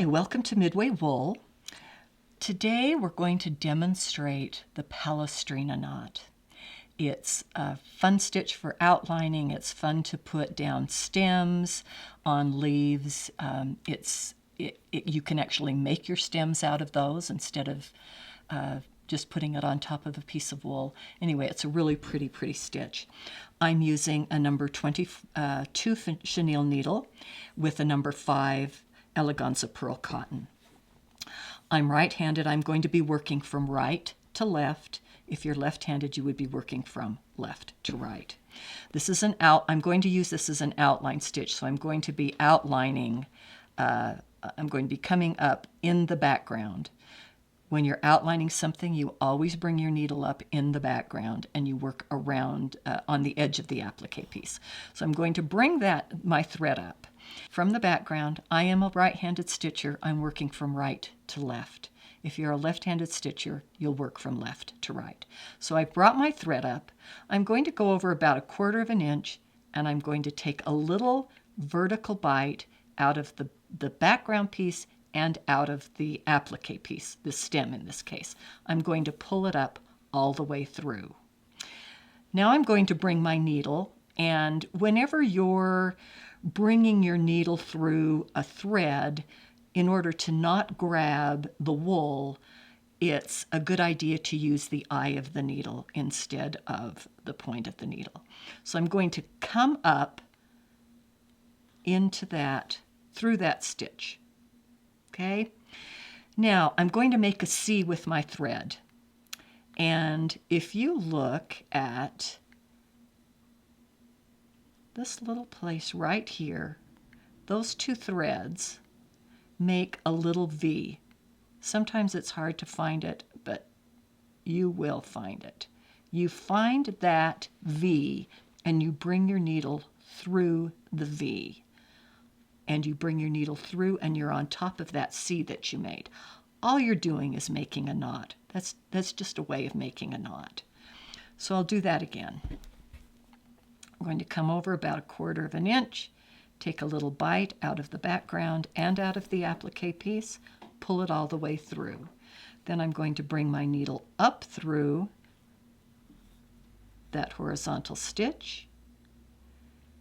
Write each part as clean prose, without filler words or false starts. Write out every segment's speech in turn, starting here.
Hi, welcome to Midway Wool. Today we're going to demonstrate the Palestrina knot. It's a fun stitch for outlining. It's fun to put down stems on leaves. You can actually make your stems out of those instead of just putting it on top of a piece of wool. Anyway, it's a really pretty stitch. I'm using a number 22 chenille needle with a number 5 eleganza pearl cotton. I'm right-handed. I'm going to be working from right to left. If you're left-handed, you would be working from left to right. This is I'm going to use this as an outline stitch, so I'm going to be outlining, I'm going to be coming up in the background. When you're outlining something, you always bring your needle up in the background and you work around on the edge of the applique piece. So I'm going to bring my thread up. From the background, I am a right-handed stitcher. I'm working from right to left. If you're a left-handed stitcher, you'll work from left to right. So I've brought my thread up. I'm going to go over about 1/4 of an inch, and I'm going to take a little vertical bite out of the background piece and out of the applique piece, the stem in this case. I'm going to pull it up all the way through. Now I'm going to bring my needle, and whenever you're bringing your needle through a thread, in order to not grab the wool, it's a good idea to use the eye of the needle instead of the point of the needle. So I'm going to come up into that, through that stitch. Okay? Now I'm going to make a C with my thread. And if you look at this little place right here, those two threads make a little V. Sometimes it's hard to find it, but you will find it. You find that V and you bring your needle through the V. And you bring your needle through and you're on top of that C that you made. All you're doing is making a knot. That's just a way of making a knot. So I'll do that again. I'm going to come over about 1/4 of an inch, take a little bite out of the background and out of the applique piece, pull it all the way through. Then I'm going to bring my needle up through that horizontal stitch,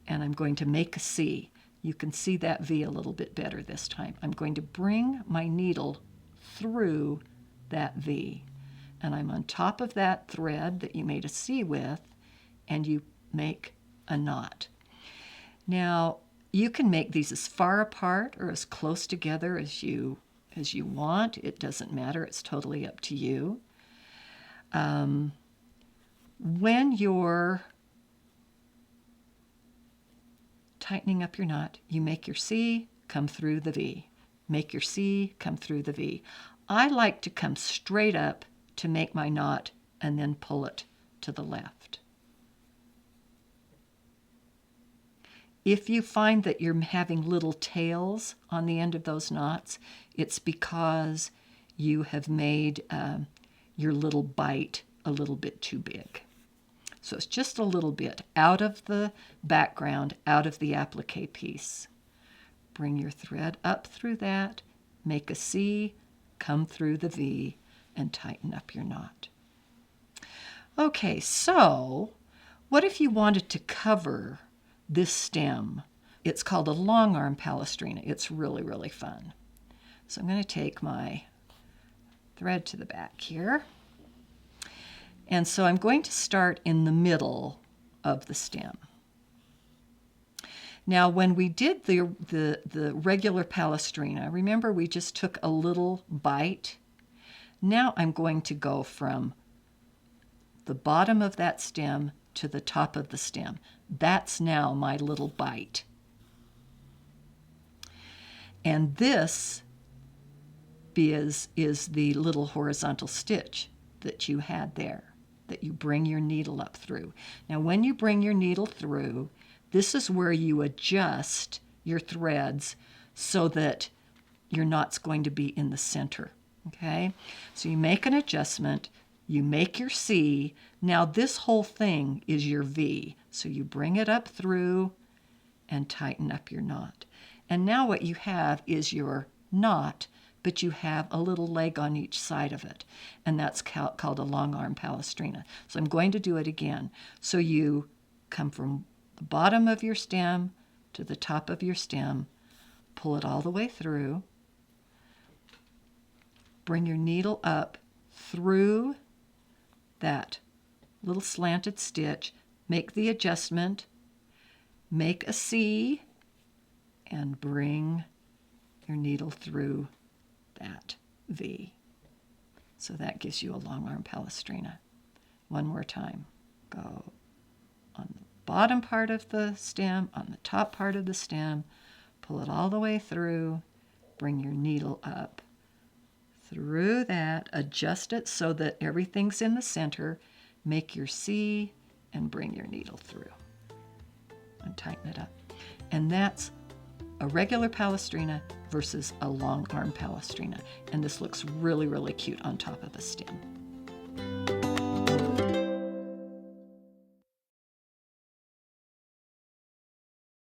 and I'm going to make a C. You can see that V a little bit better this time. I'm going to bring my needle through that V, and I'm on top of that thread that you made a C with, and you make a knot. Now, you can make these as far apart or as close together as you want. It doesn't matter. It's totally up to you. When you're tightening up your knot, you make your C, come through the V. Make your C, come through the V. I like to come straight up to make my knot and then pull it to the left. If you find that you're having little tails on the end of those knots, it's because you have made your little bite a little bit too big. So it's just a little bit out of the background, out of the applique piece. Bring your thread up through that, make a C, come through the V, and tighten up your knot. Okay, so what if you wanted to cover this stem? It's called a long arm Palestrina. It's really fun. So I'm going to take my thread to the back here. And so I'm going to start in the middle of the stem. Now, when we did the regular Palestrina, remember we just took a little bite? Now I'm going to go from the bottom of that stem to the top of the stem. That's now my little bite. And this is the little horizontal stitch that you had there, that you bring your needle up through. Now when you bring your needle through, this is where you adjust your threads so that your knot's going to be in the center. Okay? So you make an adjustment, you make your C. Now this whole thing is your V. So you bring it up through and tighten up your knot. And now what you have is your knot, but you have a little leg on each side of it, and that's called a long arm Palestrina. So I'm going to do it again. So you come from the bottom of your stem to the top of your stem, pull it all the way through, bring your needle up through that little slanted stitch, make the adjustment, make a C, and bring your needle through that V. So that gives you a long arm Palestrina. One more time. Go on the bottom part of the stem, on the top part of the stem, pull it all the way through, bring your needle up through that, adjust it so that everything's in the center, make your C, and bring your needle through. And tighten it up. And that's a regular Palestrina versus a long arm Palestrina. And this looks really, really cute on top of the stem.